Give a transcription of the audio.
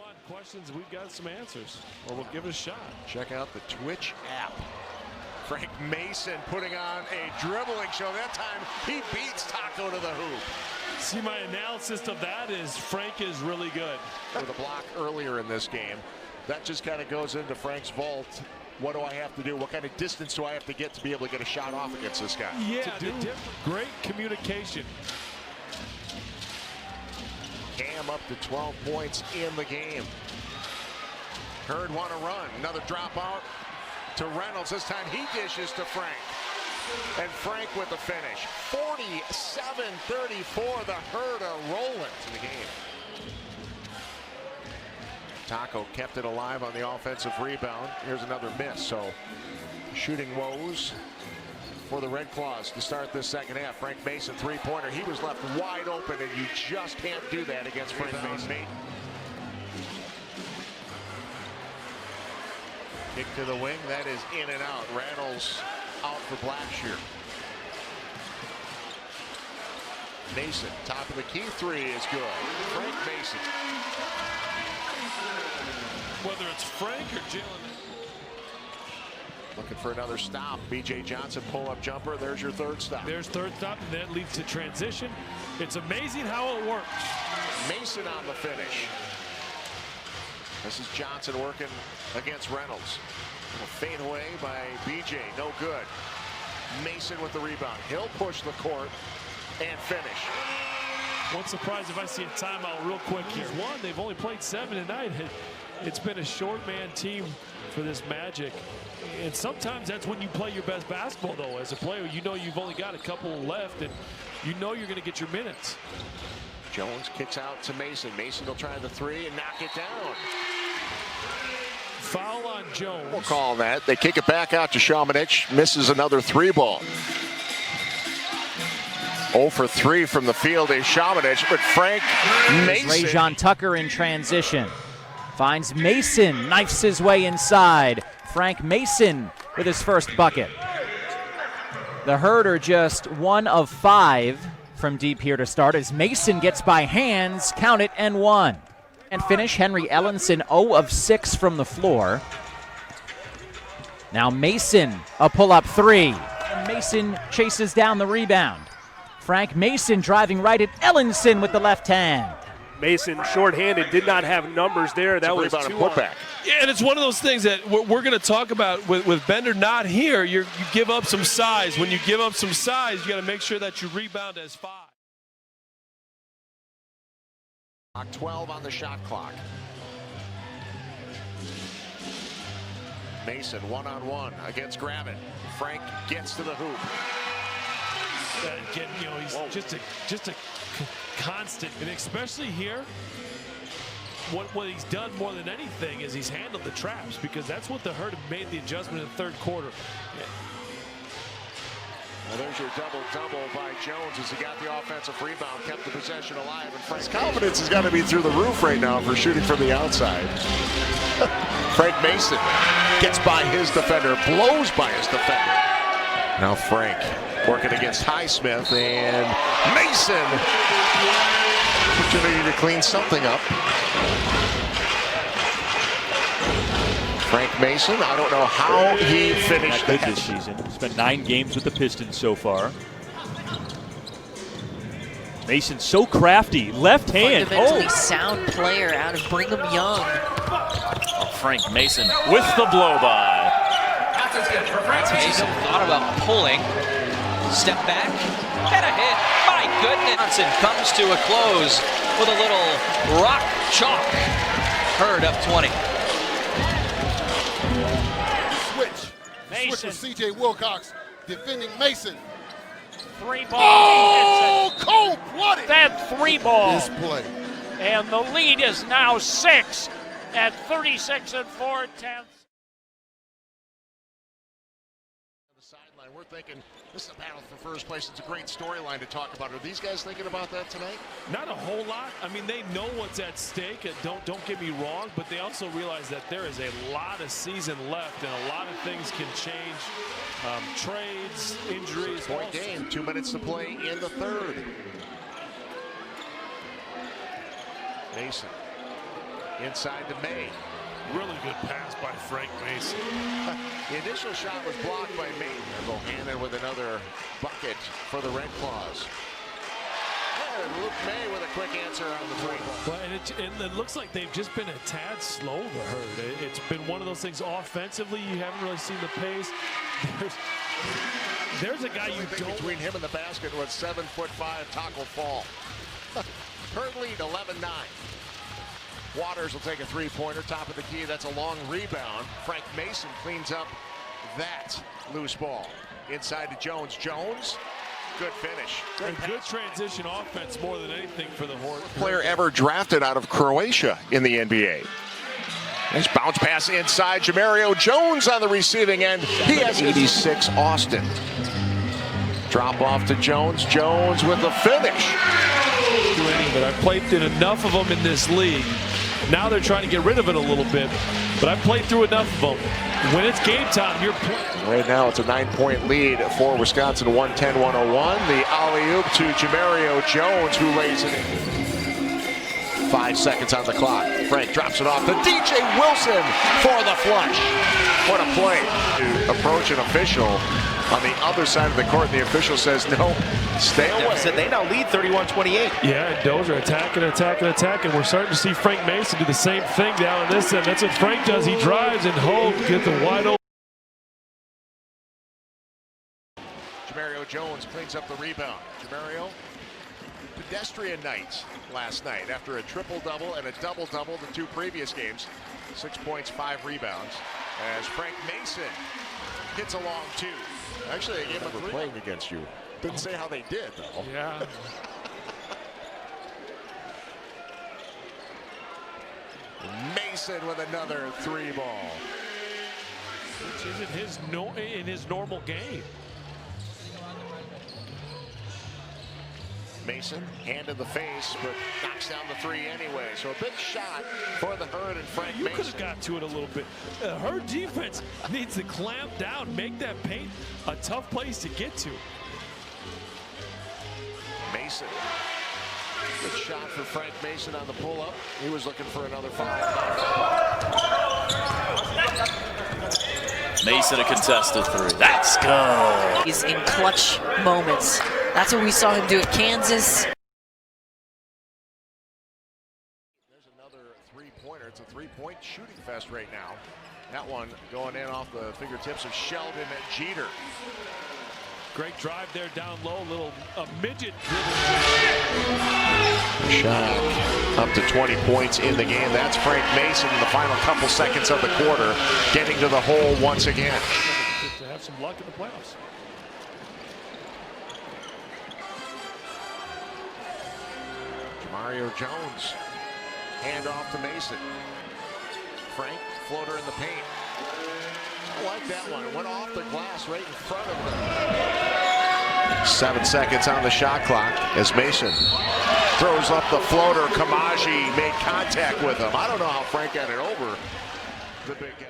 want questions, we've got some answers, or we'll give it a shot. Check out the Twitch app. Frank Mason putting on a dribbling show. That time he beats Taco to the hoop. See, my analysis of that is Frank is really good. With a block earlier in this game. That just kind of goes into Frank's vault. What do I have to do? What kind of distance do I have to get to be able to get a shot off against this guy? Yeah, great communication. Cam up to 12 points in the game. Hurd want to run. Another dropout to Reynolds. This time he dishes to Frank. And Frank with the finish. 47-34. The Herd are rolling to the game. Taco kept it alive on the offensive rebound. Here's another miss. So shooting woes for the Red Claws to start this second half. Frank Mason three-pointer. He was left wide open, and you just can't do that against Frank Mason. Kick to the wing. That is in and out. Reynolds out for Blackshear. Mason, top of the key three is good. Frank Mason. Whether it's Frank or Jalen. Looking for another stop. B.J. Johnson pull-up jumper. There's your third stop. There's third stop, and that leads to transition. It's amazing how it works. Mason on the finish. This is Johnson working against Reynolds. A fade away by B.J. No good. Mason with the rebound. He'll push the court and finish. Won't surprise if I see a timeout real quick here. One, they've only played 7 tonight. It's been a short man team for this Magic. And sometimes that's when you play your best basketball, though. As a player, you know you've only got a couple left, and you know you're going to get your minutes. Jones kicks out to Mason. Mason will try the three and knock it down. Foul on Jones. We'll call that. They kick it back out to Šamanić. Misses another three ball. 0 for 3 from the field is Šamanić, but Frank Mason. Rajon Tucker in transition. Finds Mason, knifes his way inside. Frank Mason with his first bucket. The Herd are just 1 of 5 from deep here to start as Mason gets by hands, count it, and 1. And finish, Henry Ellenson 0 of 6 from the floor. Now Mason, a pull-up 3. And Mason chases down the rebound. Frank Mason driving right at Ellenson with the left hand. Mason short-handed, did not have numbers there. That was 2 putback. Yeah, and it's one of those things that we're going to talk about with Bender not here. You give up some size. When you give up some size, you got to make sure that you rebound as 5. 12 on the shot clock. Mason one-on-one against Gravett. Frank gets to the hoop. Again, you know, he's just a constant, and especially here, what he's done more than anything is he's handled the traps, because that's what the Herd have made the adjustment in the third quarter. Yeah. Well, there's your double-double by Jones as he got the offensive rebound, kept the possession alive, and Frank's confidence has got to be through the roof right now for shooting from the outside. Frank Mason gets by his defender, blows by his defender. Now Frank working against Highsmith, and Mason. Opportunity to clean something up. Frank Mason, I don't know how he finished this season. Spent 9 games with the Pistons so far. Mason so crafty, left hand. Fundamentally sound player out of Brigham Young. Frank Mason with the blow-by. Mason thought about pulling. Step back and a hit. My goodness. Johnson comes to a close with a little rock chalk. Herd up 20. Switch for C.J. Wilcox defending Mason. 3 ball. Oh, cold-blooded. That 3 ball. This play. And the lead is now 6 at 36 4/10. We're thinking this is a battle for first place. It's a great storyline to talk about. Are these guys thinking about that tonight? Not a whole lot. I mean, they know what's at stake. Don't get me wrong, but they also realize that there is a lot of season left, and a lot of things can change. Trades, injuries. 6-point game. 2 minutes to play in the third. Mason Inside to May. Really good pass by Frank Mason. The initial shot was blocked by May. Bohannon with another bucket for the Red Claws. And Luke May with a quick answer on the three ball. Well, and it looks like they've just been a tad slow, the Herd. It's been one of those things offensively, you haven't really seen the pace. There's a guy you don't... Between him and the basket was 7'5" Taco Fall. Herd lead 11-9. Waters will take a three-pointer, top of the key. That's a long rebound. Frank Mason cleans up that loose ball. Inside to Jones. Jones, good finish. A good transition offense more than anything for the Hornets. Player ever drafted out of Croatia in the NBA. Nice bounce pass inside. Jamario Jones on the receiving end. He has 86 Austin. Drop off to Jones. Jones with the finish. But I've played in enough of them in this league. Now they're trying to get rid of it a little bit, but I've played through enough of them. When it's game time, you're playing. Right now it's a 9-point lead for Wisconsin, 110-101. The alley-oop to Jamario Jones, who lays it in. 5 seconds on the clock. Frank drops it off to DJ Wilson for the flush. What a play to approach an official on the other side of the court, and the official says no, stay away. They now lead 31-28. Yeah, and Dozier attacking. We're starting to see Frank Mason do the same thing down on this end. That's what Frank does. He drives and Hogue get the wide open. Jamario Jones cleans up the rebound. Jamario, pedestrian night last night after a triple-double and a double-double the 2 previous games. 6 points, 5 rebounds. As Frank Mason hits a long 2. Actually, they gave him a 3. Playing against you. Didn't say how they did, though. Yeah. Mason with another 3 ball. Which isn't in his normal game. Mason, hand in the face, but knocks down the 3 anyway. So a big shot for the Herd and Frank Mason. You could have got to it a little bit. Herd defense needs to clamp down, make that paint a tough place to get to. Mason. Good shot for Frank Mason on the pull-up. He was looking for another 5. Mason a contested 3. That's good. He's in clutch moments. That's what we saw him do at Kansas. There's another 3-pointer. It's a 3-point shooting fest right now. That one going in off the fingertips of Sheldon Jeter. Great drive there down low, a midget dribble. Shot up to 20 points in the game. That's Frank Mason in the final couple seconds of the quarter, getting to the hole once again. To have some luck in the playoffs. Jamario Jones, hand off to Mason. Frank, floater in the paint. I like that one. It went off the glass right in front of them. 7 seconds on the shot clock as Mason throws up the floater. Kamaji made contact with him. I don't know how Frank got it over the big guy.